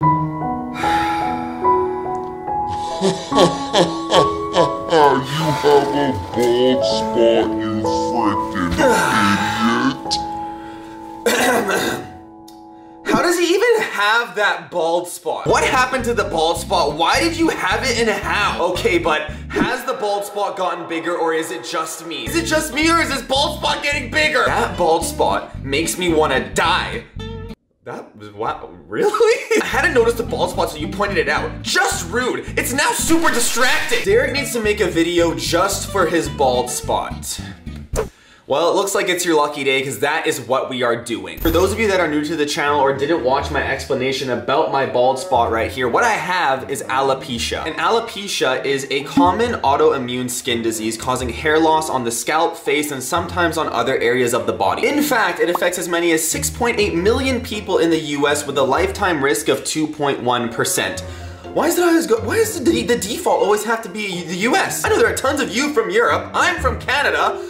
You have a bald spot, you frickin' idiot. How does he even have that bald spot? What happened to the bald spot? Why did you have it and how? Okay, but has the bald spot gotten bigger or is it just me? Is it just me or is this bald spot getting bigger? That bald spot makes me want to die. That was, wow, really? I hadn't noticed the bald spot so you pointed it out. Just rude. It's now super distracting. Derek needs to make a video just for his bald spot. Well, it looks like it's your lucky day because that is what we are doing. For those of you that are new to the channel or didn't watch my explanation about my bald spot right here, what I have is alopecia. And alopecia is a common autoimmune skin disease causing hair loss on the scalp, face, and sometimes on other areas of the body. In fact, it affects as many as 6.8 million people in the US with a lifetime risk of 2.1%. Why is the default always have to be the US? I know there are tons of you from Europe. I'm from Canada.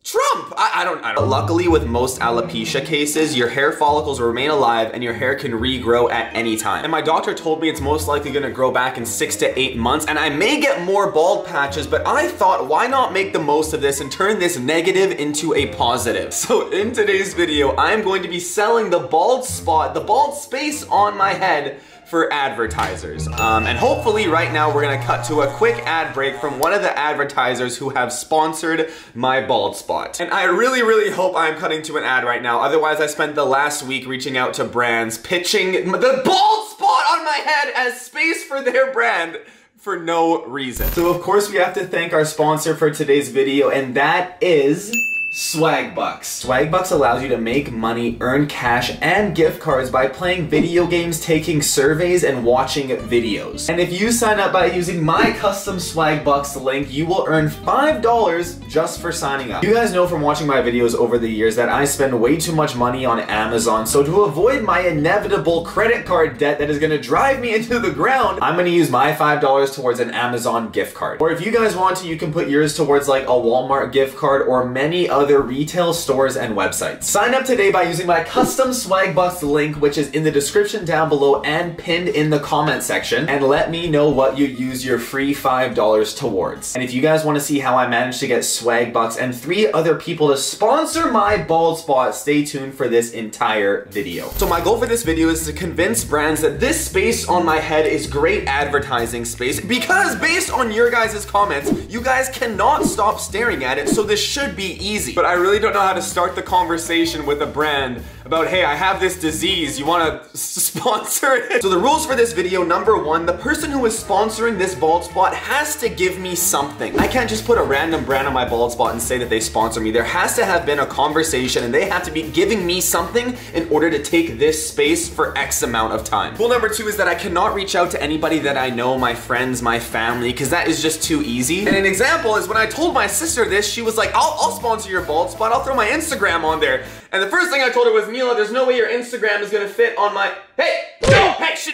Trump! I don't. Luckily, with most alopecia cases, your hair follicles remain alive and your hair can regrow at any time. And my doctor told me it's most likely gonna grow back in 6 to 8 months, and I may get more bald patches, but I thought, why not make the most of this and turn this negative into a positive? So in today's video, I'm going to be selling the bald spot, the bald space on my head, for advertisers. And hopefully right now we're gonna cut to a quick ad break from one of the advertisers who have sponsored my bald spot. And I really, really hope I'm cutting to an ad right now. Otherwise, I spent the last week reaching out to brands, pitching the bald spot on my head as space for their brand for no reason. So of course we have to thank our sponsor for today's video, and that is Swagbucks. Swagbucks allows you to make money, earn cash, and gift cards by playing video games, taking surveys, and watching videos. And if you sign up by using my custom Swagbucks link, you will earn $5 just for signing up. You guys know from watching my videos over the years that I spend way too much money on Amazon, so to avoid my inevitable credit card debt that is gonna drive me into the ground, I'm gonna use my $5 towards an Amazon gift card. Or if you guys want to, you can put yours towards like a Walmart gift card or many other retail stores and websites. Sign up today by using my custom Swagbucks link, which is in the description down below and pinned in the comment section, and let me know what you use your free $5 towards. And if you guys want to see how I managed to get Swagbucks and 3 other people to sponsor my bald spot, stay tuned for this entire video. So my goal for this video is to convince brands that this space on my head is great advertising space, because based on your guys' comments, you guys cannot stop staring at it, so this should be easy. But I really don't know how to start the conversation with a brand about, hey, I have this disease, you wanna sponsor it? So the rules for this video, number 1, the person who is sponsoring this bald spot has to give me something. I can't just put a random brand on my bald spot and say that they sponsor me. There has to have been a conversation and they have to be giving me something in order to take this space for X amount of time. Rule number 2 is that I cannot reach out to anybody that I know, my friends, my family, because that is just too easy. And an example is when I told my sister this, she was like, I'll sponsor your bald spot, I'll throw my Instagram on there. And the first thing I told her was, Mila, there's no way your Instagram is gonna fit on my, hey, no, hey, she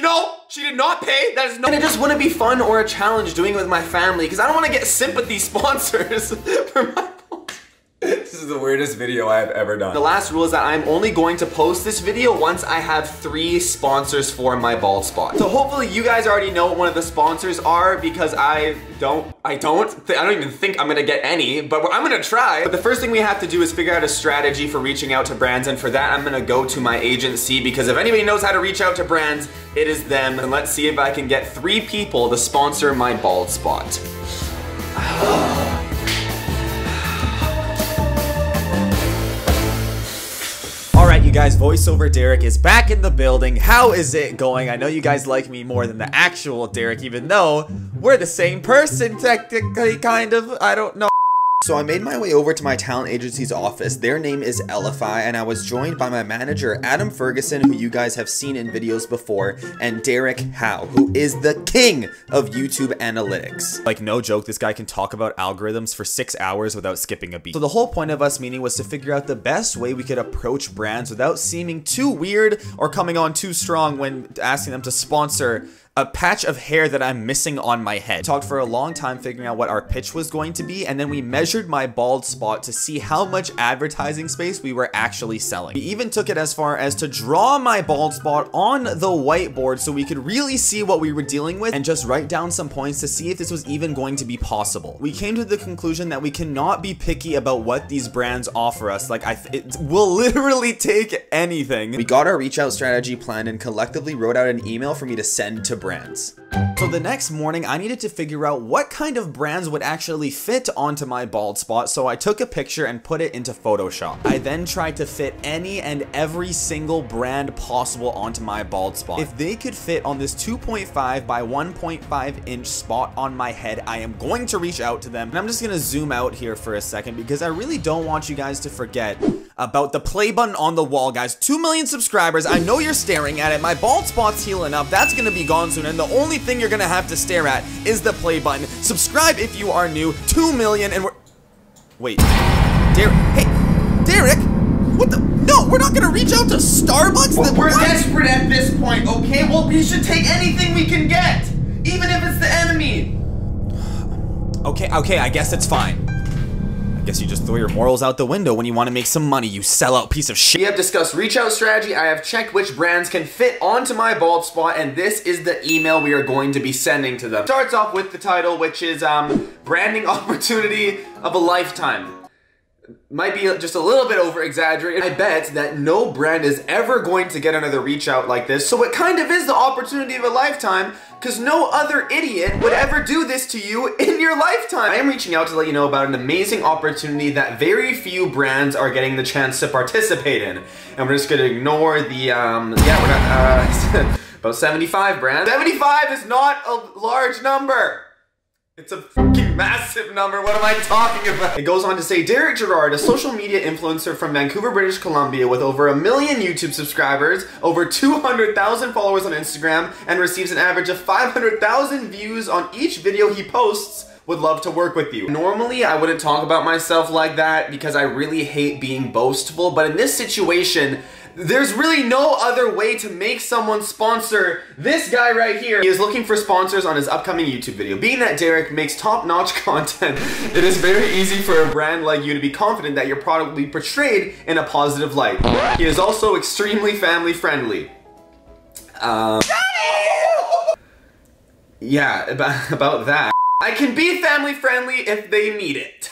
did not pay, that is no, and it just wouldn't be fun or a challenge doing it with my family, because I don't want to get sympathy sponsors for my This is the weirdest video I've ever done. The last rule is that I'm only going to post this video once I have 3 sponsors for my bald spot. So hopefully you guys already know what one of the sponsors are, because I don't even think I'm gonna get any, but I'm gonna try. But the first thing we have to do is figure out a strategy for reaching out to brands, and for that I'm gonna go to my agency, because if anybody knows how to reach out to brands, it is them. And let's see if I can get 3 people to sponsor my bald spot. Alright, you guys, voiceover Derek is back in the building. How is it going? I know you guys like me more than the actual Derek, even though we're the same person, technically, kind of. I don't know. So I made my way over to my talent agency's office. Their name is Elify, and I was joined by my manager, Adam Ferguson, who you guys have seen in videos before, and Derek Howe, who is the king of YouTube analytics. Like, no joke, this guy can talk about algorithms for 6 hours without skipping a beat. So the whole point of us meeting was to figure out the best way we could approach brands without seeming too weird or coming on too strong when asking them to sponsor a patch of hair that I'm missing on my head. We talked for a long time figuring out what our pitch was going to be, and then we measured my bald spot to see how much advertising space we were actually selling. We even took it as far as to draw my bald spot on the whiteboard so we could really see what we were dealing with and just write down some points to see if this was even going to be possible. We came to the conclusion that we cannot be picky about what these brands offer us. Like, it will literally take anything. We got our reach out strategy planned and collectively wrote out an email for me to send to brands. So the next morning, I needed to figure out what kind of brands would actually fit onto my bald spot, so I took a picture and put it into Photoshop. I then tried to fit any and every single brand possible onto my bald spot. If they could fit on this 2.5 by 1.5 inch spot on my head, I am going to reach out to them. And I'm just gonna zoom out here for a second because I really don't want you guys to forget about the play button on the wall, guys. 2 million subscribers. I know you're staring at it. My bald spot's healing up. That's gonna be gone soon, and the only thing you're gonna have to stare at is the play button. Subscribe if you are new. 2 million, and wait, Derek, hey, Derek, what the? No, we're not gonna reach out to Starbucks. Well, we're desperate at this point, okay? Well, we should take anything we can get, even if it's the enemy. Okay, I guess it's fine. I guess you just throw your morals out the window when you want to make some money, you sellout piece of shit. We have discussed reach out strategy. I have checked which brands can fit onto my bald spot, and this is the email we are going to be sending to them. Starts off with the title, which is branding opportunity of a lifetime. Might be just a little bit over exaggerated. I bet that no brand is ever going to get another reach out like this, so it kind of is the opportunity of a lifetime, because no other idiot would ever do this to you in your lifetime. I am reaching out to let you know about an amazing opportunity that very few brands are getting the chance to participate in. And we're just gonna ignore the, yeah, we're not, about 75 brands. 75 is not a large number. It's a fucking massive number. What am I talking about? It goes on to say, DerekGerard, a social media influencer from Vancouver, British Columbia with over 1 million YouTube subscribers, over 200,000 followers on Instagram, and receives an average of 500,000 views on each video he posts, would love to work with you. Normally, I wouldn't talk about myself like that because I really hate being boastful, but in this situation, there's really no other way to make someone sponsor this guy right here. He is looking for sponsors on his upcoming YouTube video. Being that Derek makes top-notch content, it is very easy for a brand like you to be confident that your product will be portrayed in a positive light. He is also extremely family-friendly. Yeah, about that. I can be family friendly if they need it.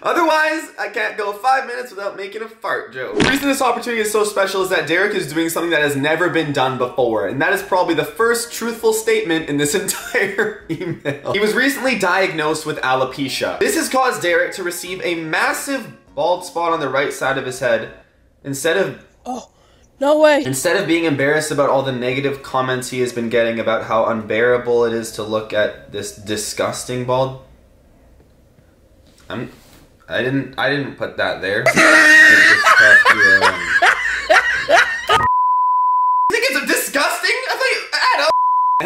Otherwise, I can't go 5 minutes without making a fart joke. The reason this opportunity is so special is that Derek is doing something that has never been done before, and that is probably the first truthful statement in this entire email. He was recently diagnosed with alopecia. This has caused Derek to receive a massive bald spot on the right side of his head. No way. Instead of being embarrassed about all the negative comments he has been getting about how unbearable it is to look at this disgusting bald. I didn't put that there. You think it's a disgusting? I thought you had.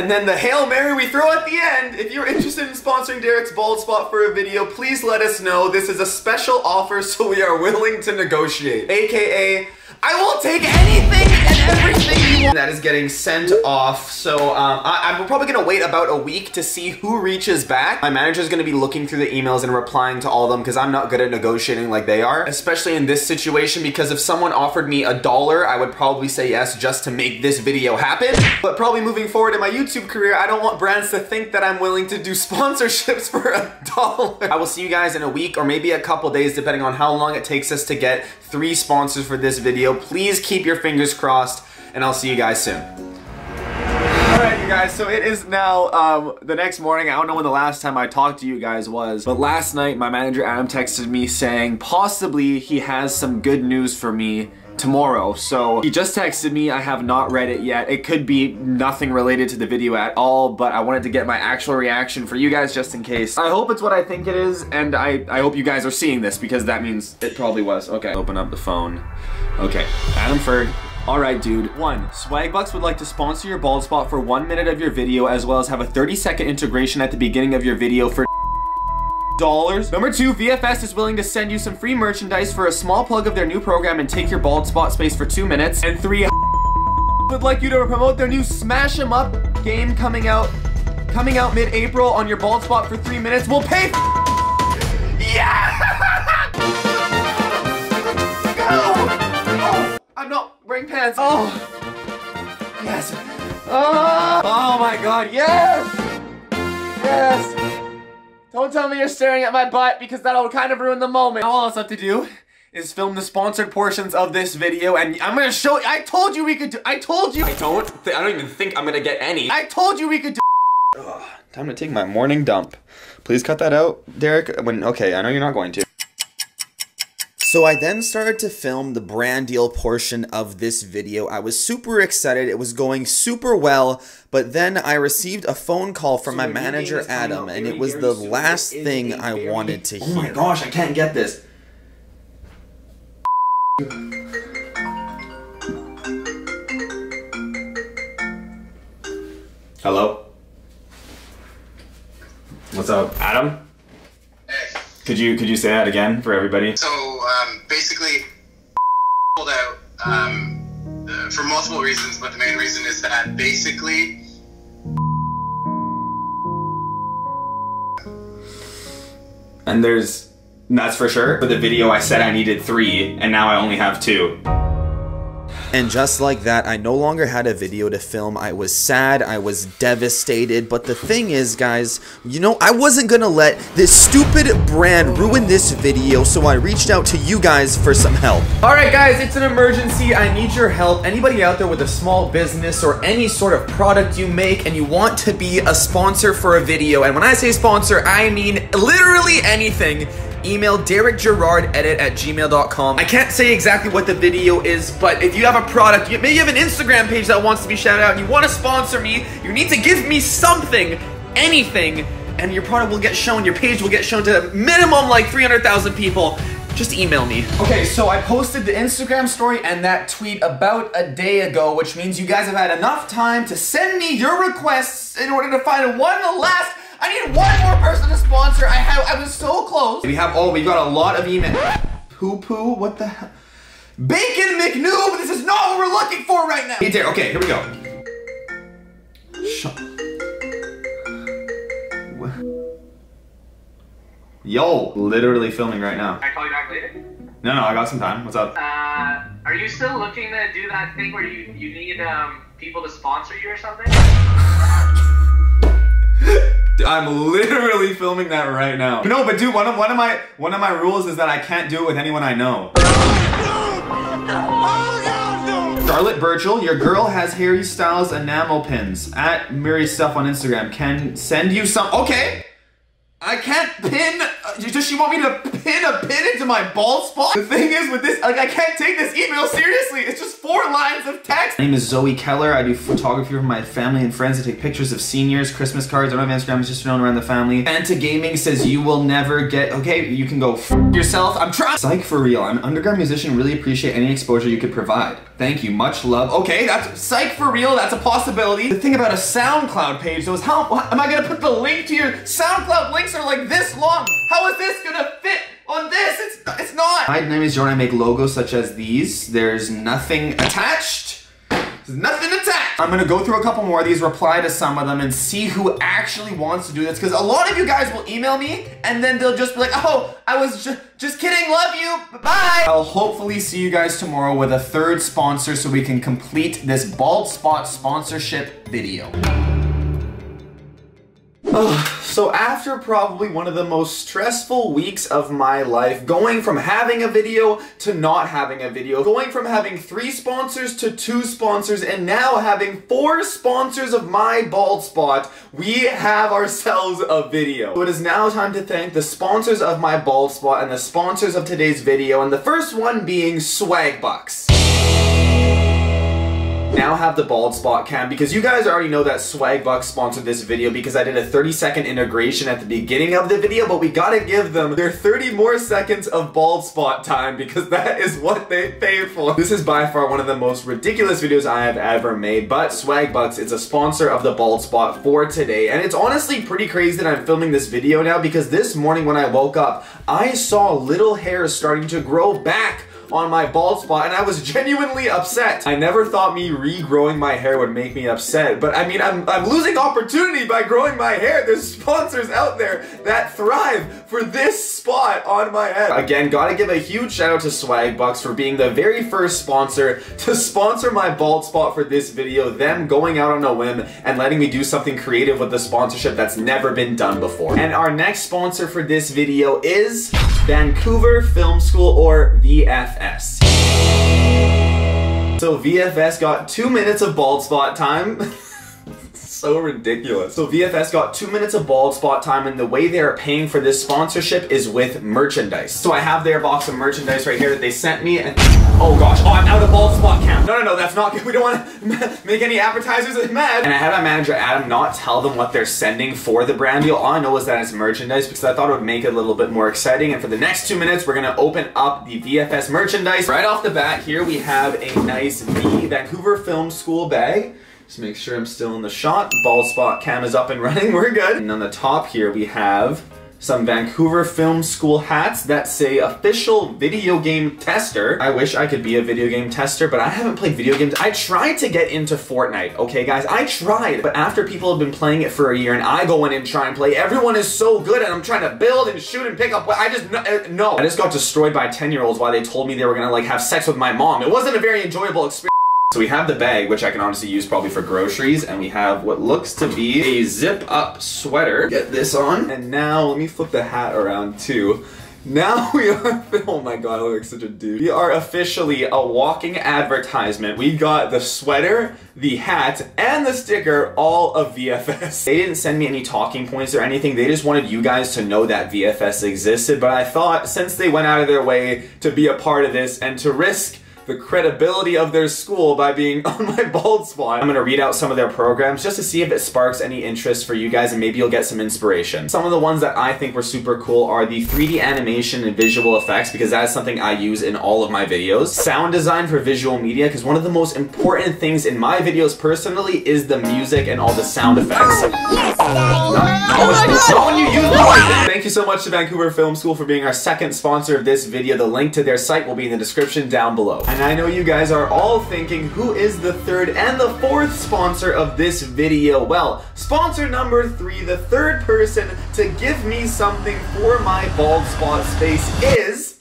And then the Hail Mary we throw at the end. If you're interested in sponsoring Derek's bald spot for a video, please let us know. This is a special offer, so we are willing to negotiate. AKA, I will take anything and everything you want. That is getting sent off, so I'm probably gonna wait about a week to see who reaches back. My manager is gonna be looking through the emails and replying to all of them because I'm not good at negotiating like they are, especially in this situation, because if someone offered me $1, I would probably say yes just to make this video happen. But probably moving forward in my YouTube career, I don't want brands to think that I'm willing to do sponsorships for $1. I will see you guys in a week or maybe a couple days depending on how long it takes us to get 3 sponsors for this video. Please keep your fingers crossed, and I'll see you guys soon. Alright, you guys, so it is now the next morning. I don't know when the last time I talked to you guys was, but last night my manager Adam texted me saying possibly he has some good news for me tomorrow. So he just texted me. I have not read it yet. It could be nothing related to the video at all, but I wanted to get my actual reaction for you guys just in case. I hope it's what I think it is, and I hope you guys are seeing this because that means it probably was. Okay, open up the phone. Okay, Adam Ferg. Alright dude. 1. Swagbucks would like to sponsor your bald spot for 1 minute of your video, as well as have a 30-second integration at the beginning of your video for $. Number 2, VFS is willing to send you some free merchandise for a small plug of their new program and take your bald spot space for 2 minutes. And 3, would like you to promote their new Smash 'em Up game coming out mid-April on your bald spot for 3 minutes. We'll pay. Yeah! Go! Oh, I'm not wearing pants. Oh, yes. Oh my God, yes! Yes! Don't tell me you're staring at my butt because that'll kind of ruin the moment. All else I have to do is film the sponsored portions of this video, and I'm gonna show you. I told you we could do. I told you. I don't even think I'm gonna get any. I told you we could do. Ugh, time to take my morning dump. Please cut that out, Derek. Okay, I know you're not going to. So I then started to film the brand deal portion of this video. I was super excited. It was going super well, but then I received a phone call from my manager, Adam, and it was the last thing I wanted to hear. Oh my gosh, I can't get this. Hello? What's up, Adam? Hey. Could you say that again for everybody? So, basically, pulled out, for multiple reasons, but the main reason is that basically... And that's for sure. For the video I said I needed 3, and now I only have 2. And just like that, I no longer had a video to film. I was sad, I was devastated, but the thing is, guys, you know, I wasn't gonna let this stupid brand ruin this video, so I reached out to you guys for some help. Alright guys, it's an emergency. I need your help. Anybody out there with a small business or any sort of product you make and you want to be a sponsor for a video, and when I say sponsor, I mean literally anything, email DerekGerard@gmail.com. I can't say exactly what the video is, but if you have a product, maybe you have an Instagram page that wants to be shouted out and you want to sponsor me, you need to give me something, anything, and your product will get shown, your page will get shown to a minimum like 300,000 people. Just email me. Okay, so I posted the Instagram story and that tweet about a day ago, which means you guys have had enough time to send me your requests in order to find one last. I need one more person to sponsor. I was so close. We've got a lot of email. Poo-poo, what the hell? Bacon McNoob, this is not what we're looking for right now. Hey, Derek, okay, here we go. Yo, literally filming right now. Can I call you back later? No, I got some time. What's up? Are you still looking to do that thing where you need people to sponsor you or something? I'm literally filming that right now. No, but dude, one of my rules is that I can't do it with anyone I know. Charlotte Birchall, your girl has Harry Styles enamel pins at Miri Stuff on Instagram. Can send you some. Okay. I can't pin. Does she want me to pin a pin into my bald spot? The thing is with this, like, I can't take this email seriously. It's just 4 lines of text. My name is Zoe Keller. I do photography for my family and friends. I take pictures of seniors, Christmas cards. I don't have Instagram. It's just known around the family. Fanta Gaming says you will never get. Okay, you can go f yourself. I'm trying. Psych for real. I'm an underground musician. Really appreciate any exposure you could provide. Thank you. Much love. Okay, that's psych for real. That's a possibility. The thing about a SoundCloud page though is how am I gonna put the link to your SoundCloud links are like this long. How is this gonna fit on this? It's not. My name is Jordan. I make logos such as these. There's nothing attached. There's nothing attached. I'm gonna go through a couple more of these, reply to some of them, and see who actually wants to do this. Because a lot of you guys will email me, and then they'll just be like, oh, I was just kidding, love you, bye. I'll hopefully see you guys tomorrow with a 3rd sponsor so we can complete this bald spot sponsorship video. So after probably one of the most stressful weeks of my life, going from having a video to not having a video, going from having 3 sponsors to 2 sponsors, and now having 4 sponsors of my bald spot, we have ourselves a video. So it is now time to thank the sponsors of my bald spot and the sponsors of today's video, and the first one being Swag Bucks. Now have the bald spot cam because you guys already know that Swag Bucks sponsored this video because I did a 30-second integration at the beginning of the video, but we gotta give them their 30 more seconds of bald spot time because that is what they paid for. This is by far one of the most ridiculous videos I have ever made, but Swag Bucks is a sponsor of the bald spot for today, and it's honestly pretty crazy that I'm filming this video now because this morning when I woke up, I saw little hairs starting to grow back on my bald spot, and I was genuinely upset. I never thought me regrowing my hair would make me upset, but I mean, I'm losing opportunity by growing my hair. There's sponsors out there that thrive for this spot on my head. Again, gotta give a huge shout out to Swag Bucks for being the very first sponsor to sponsor my bald spot for this video, them going out on a whim and letting me do something creative with the sponsorship that's never been done before. And our next sponsor for this video is Vancouver Film School, or VFS. So VFS got 2 minutes of bald spot time. So ridiculous. So VFS got 2 minutes of bald spot time, and the way they are paying for this sponsorship is with merchandise. So I have their box of merchandise right here that they sent me, and oh gosh, oh, I'm out of bald spot cam. No, that's not good. We don't want to make any advertisers mad. And I had my manager Adam not tell them what they're sending for the brand deal. All I know is that it's merchandise because I thought it would make it a little bit more exciting. And for the next 2 minutes, we're gonna open up the VFS merchandise. Right off the bat, here we have a nice Vancouver Film School bag. Just make sure I'm still in the shot. Bald spot cam is up and running, we're good. And on the top here we have some Vancouver Film School hats that say official video game tester. I wish I could be a video game tester, but I haven't played video games. I tried to get into Fortnite, okay guys? I tried, but after people have been playing it for a year and I go in and try and play, everyone is so good and I'm trying to build and shoot and pick up, I just got destroyed by 10-year-olds while they told me they were gonna like have sex with my mom. It wasn't a very enjoyable experience. So we have the bag, which I can honestly use probably for groceries, and we have what looks to be a zip-up sweater. Get this on, and now let me flip the hat around too. Now we are, oh my god, I look like such a dude. We are officially a walking advertisement. We got the sweater, the hat, and the sticker, all of VFS. They didn't send me any talking points or anything. They just wanted you guys to know that VFS existed, but I thought since they went out of their way to be a part of this and to risk the credibility of their school by being on my bald spot, I'm gonna read out some of their programs just to see if it sparks any interest for you guys and maybe you'll get some inspiration. Some of the ones that I think were super cool are the 3D animation and visual effects, because that is something I use in all of my videos. Sound design for visual media, because one of the most important things in my videos personally is the music and all the sound effects. Not when you use the right. Thank you so much to Vancouver Film School for being our second sponsor of this video. The link to their site will be in the description down below. And I know you guys are all thinking, who is the third and the fourth sponsor of this video? Well, sponsor number 3, the third person to give me something for my bald spot space is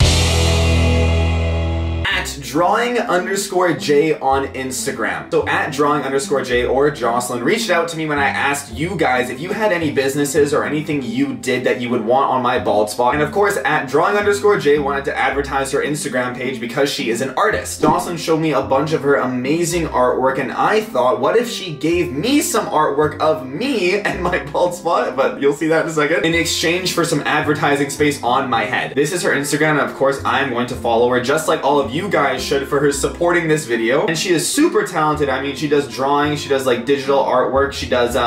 @drawing_J on Instagram. So @drawing_J or Jocelyn reached out to me when I asked you guys if you had any businesses or anything you did that you would want on my bald spot. And of course, @drawing_J wanted to advertise her Instagram page because she is an artist. Jocelyn showed me a bunch of her amazing artwork, and I thought, what if she gave me some artwork of me and my bald spot? But you'll see that in a second. In exchange for some advertising space on my head. This is her Instagram, and of course, I'm going to follow her just like all of you guys should for her supporting this video. And she is super talented. I mean, she does drawing, she does like digital artwork, she does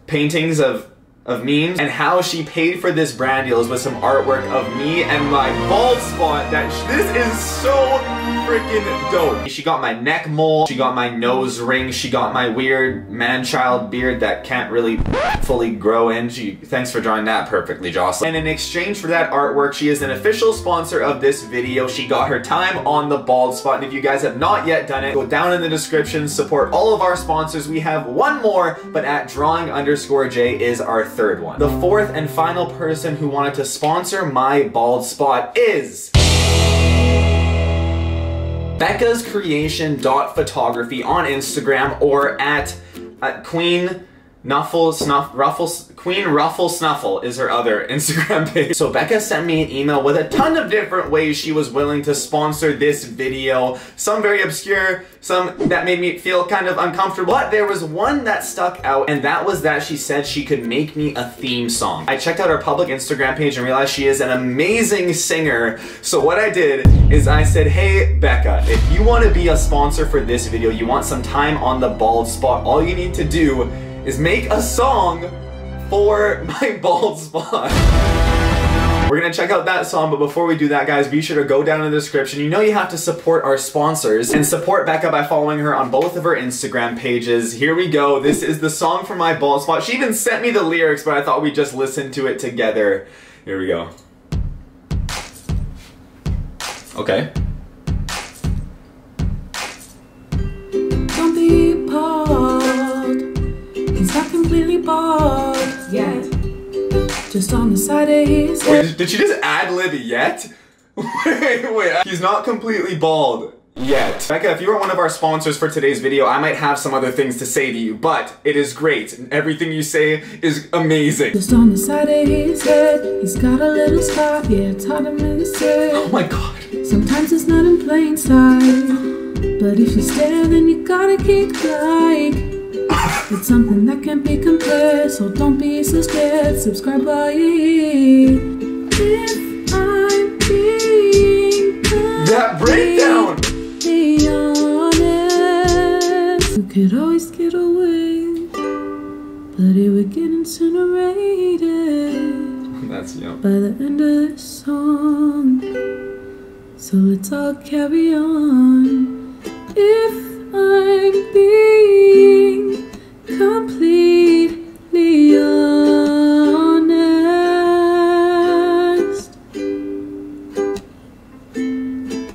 paintings of memes. And how she paid for this brand deal is with some artwork of me and my bald spot. This is so freaking dope. She got my neck mole, she got my nose ring, she got my weird man-child beard that can't really fully grow in. Thanks for drawing that perfectly, Jocelyn. And in exchange for that artwork, she is an official sponsor of this video. She got her time on the bald spot, and if you guys have not yet done it, go down in the description, support all of our sponsors. We have one more, but @drawing_J is our third one. The fourth and final person who wanted to sponsor my bald spot is BeccasCreation.photography on Instagram, or at Queen Ruffle Snuffle is her other Instagram page. So Becca sent me an email with a ton of different ways she was willing to sponsor this video. Some very obscure, some that made me feel kind of uncomfortable. But there was one that stuck out, and that was that she said she could make me a theme song. I checked out her public Instagram page and realized she is an amazing singer. So what I did is I said, hey Becca, if you want to be a sponsor for this video, you want some time on the bald spot, all you need to do is make a song for my bald spot. We're gonna check out that song, but before we do that, guys, be sure to go down in the description. You know you have to support our sponsors, and support Becca by following her on both of her Instagram pages. Here we go. This is the song for my bald spot. She even sent me the lyrics, but I thought we'd just listen to it together. Here we go. Okay. bald. He's not completely bald yet. Just on the side of his head. Wait, did she just ad-lib yet? Wait, he's not completely bald yet. Becca, if you were one of our sponsors for today's video, I might have some other things to say to you, but it is great. And everything you say is amazing. Just on the side of his head, he's got a little spot, yeah, it's hard to really say. Oh my god. Sometimes it's not in plain sight, but if you stare, then you gotta keep like. It's something that can't be compared, so don't be so scared. Subscribe while you're here. If I'm being That breakdown! completely honest, you could always get away, but it would get incinerated That's yum. by the end of this song. So let's all carry on. If I'm being completely honest,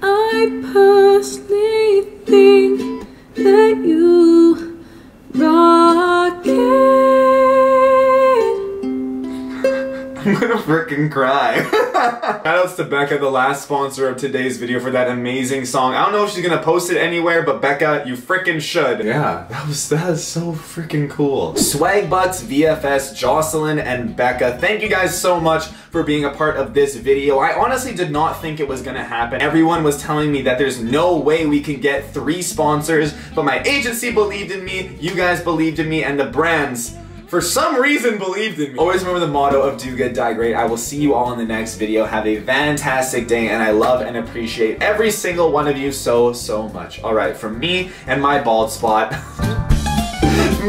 I personally think that you rock it. I'm gonna frickin' cry. Shoutouts to Becca, the last sponsor of today's video, for that amazing song. I don't know if she's gonna post it anywhere, but Becca, you frickin' should. Yeah, that is so frickin' cool. Swag Butts, VFS, Jocelyn, and Becca, thank you guys so much for being a part of this video. I honestly did not think it was gonna happen. Everyone was telling me that there's no way we can get 3 sponsors, but my agency believed in me, you guys believed in me, and the brands, for some reason, believed in me. Always remember the motto of do good, die great. I will see you all in the next video. Have a fantastic day, and I love and appreciate every single one of you so, so much. All right, from me and my bald spot,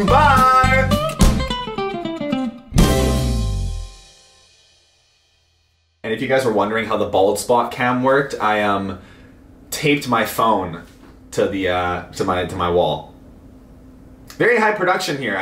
bye! And if you guys were wondering how the bald spot cam worked, I taped my phone to the to my wall. Very high production here.